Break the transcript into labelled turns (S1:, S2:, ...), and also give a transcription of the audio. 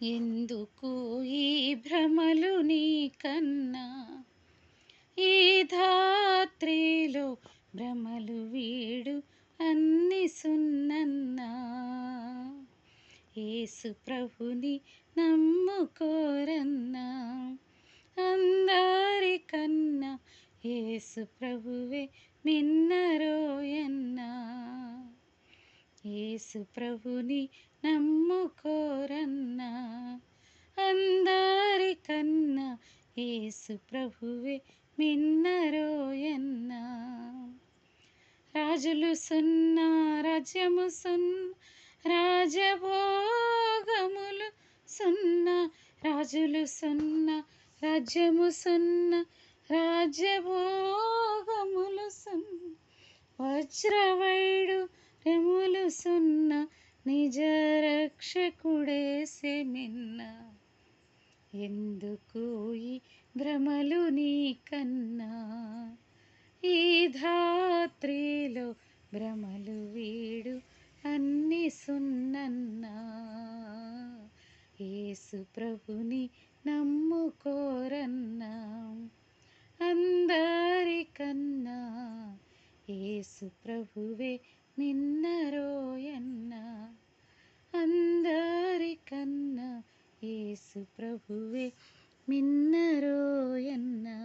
S1: ఎందుకు ఈ భ్రమలు నీకన్నా, ఈ ధాత్రిలో భ్రమలు వీడు అన్ని సున్నన్నా. యేసు ప్రభుని నమ్ముకోరన్నా, అందరికన్నా యేసు ప్రభువే మిన్నరోయన్నా. యేసు ప్రభుని నమ్ముకోరన్నా, అందరికన్నా యేసు ప్రభువే మిన్నరోయన్నా. రాజులు సున్నా, రాజ్యము సున్నా, రాజభోగములు సున్నా. రాజులు సున్నా, రాజ్యము సున్నా, రాజ్యభోగములు సున్నా. వజ్రవైడు రెములు సున్నా, నిజ రక్షకుడేసే మిన్న. ఎందుకు ఈ భ్రమలు నీకన్నా, ఈ ధాత్రిలో భ్రమలు వీడు అన్ని సున్నన్నా. యేసు ప్రభుని నమ్ముకోరన్నా, అందరికన్నా యేసు ప్రభువే మిన్నరోయన్నా. అందరికన్నా యేసు ప్రభువే మిన్నరోయన్నా.